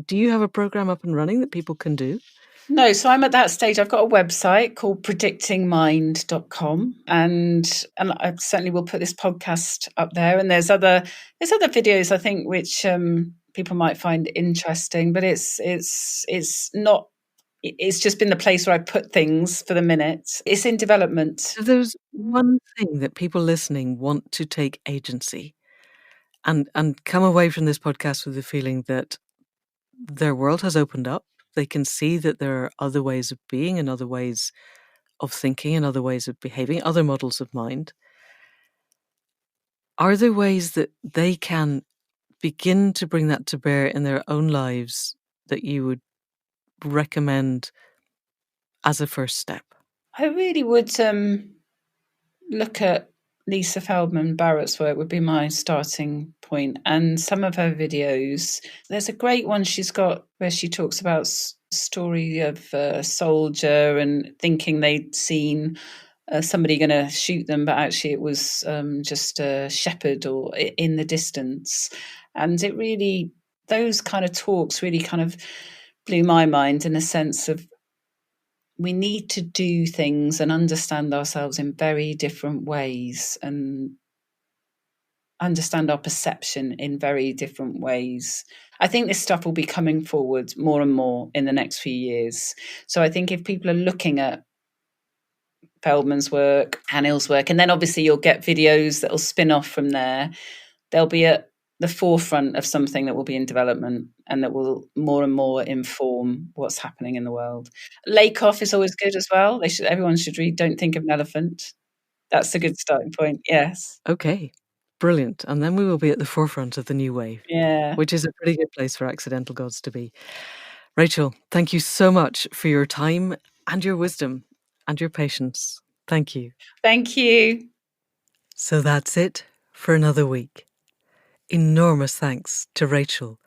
do you have a program up and running that people can do? No, so I'm at that stage. I've got a website called predictingmind.com, and I certainly will put this podcast up there. And there's other videos, I think, which people might find interesting, but it's not. It's just been the place where I put things for the minute. It's in development. If there's one thing that people listening want to take agency and come away from this podcast with the feeling that their world has opened up, they can see that there are other ways of being and other ways of thinking and other ways of behaving, other models of mind. Are there ways that they can begin to bring that to bear in their own lives that you would recommend as a first step? I really would look at Lisa Feldman Barrett's work, would be my starting point, and some of her videos. There's a great one she's got where she talks about story of a soldier and thinking they'd seen somebody going to shoot them, but actually it was just a shepherd or in the distance. And it really, those kind of talks really kind of blew my mind, in a sense of, we need to do things and understand ourselves in very different ways, and understand our perception in very different ways. I think this stuff will be coming forward more and more in the next few years. So I think if people are looking at Feldman's work, Hanil's work, and then obviously you'll get videos that will spin off from there, they'll be at the forefront of something that will be in development and that will more and more inform what's happening in the world. Lakoff is always good as well. Everyone should read Don't Think of an Elephant. That's a good starting point. Yes. Okay, brilliant. And then we will be at the forefront of the new wave, Yeah. which is a pretty good place for accidental gods to be. Rachel, thank you so much for your time and your wisdom and your patience. Thank you. Thank you. So that's it for another week. Enormous thanks to Rachel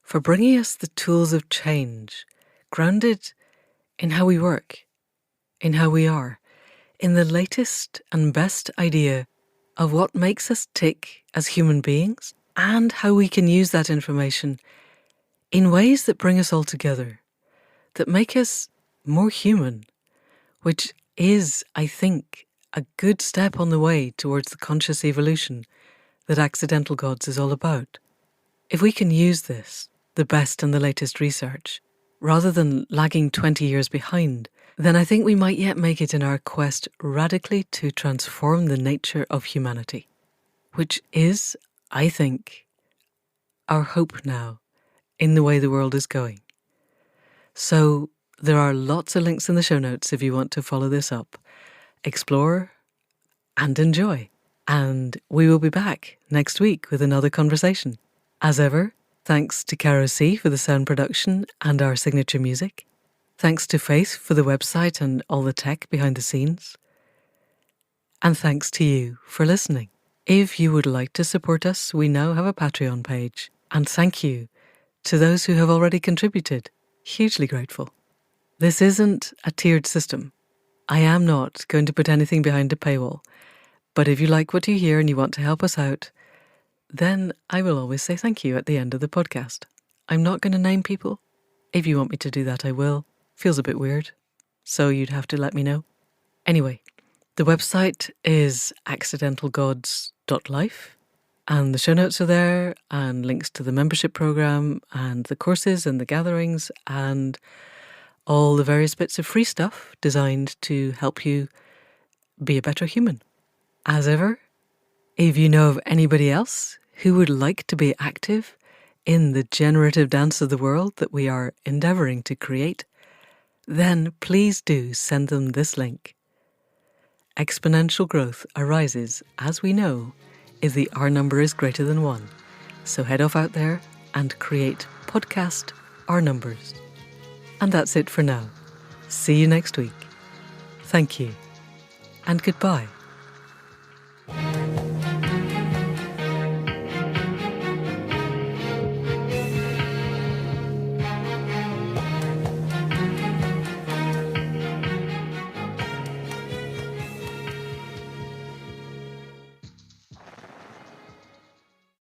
for bringing us the tools of change, grounded in how we work, in how we are, in the latest and best idea of what makes us tick as human beings, and how we can use that information in ways that bring us all together, that make us more human, which is, I think, a good step on the way towards the conscious evolution that Accidental Gods is all about. If we can use this, the best and the latest research, rather than lagging 20 years behind, then I think we might yet make it in our quest radically to transform the nature of humanity, which is, I think, our hope now in the way the world is going. So there are lots of links in the show notes if you want to follow this up, explore and enjoy. And we will be back next week with another conversation. As ever, thanks to Caro C for the sound production and our signature music. Thanks to Faith for the website and all the tech behind the scenes. And thanks to you for listening. If you would like to support us, we now have a Patreon page. And thank you to those who have already contributed. Hugely grateful. This isn't a tiered system. I am not going to put anything behind a paywall. But if you like what you hear and you want to help us out, then I will always say thank you at the end of the podcast. I'm not going to name people. If you want me to do that, I will. Feels a bit weird, so you'd have to let me know. Anyway, the website is accidentalgods.life, and the show notes are there, and links to the membership program, and the courses and the gatherings, and all the various bits of free stuff designed to help you be a better human. As ever, if you know of anybody else who would like to be active in the generative dance of the world that we are endeavouring to create, then please do send them this link. Exponential growth arises, as we know, if the R number is greater than 1. So head off out there and create podcast R numbers. And that's it for now. See you next week. Thank you, and goodbye.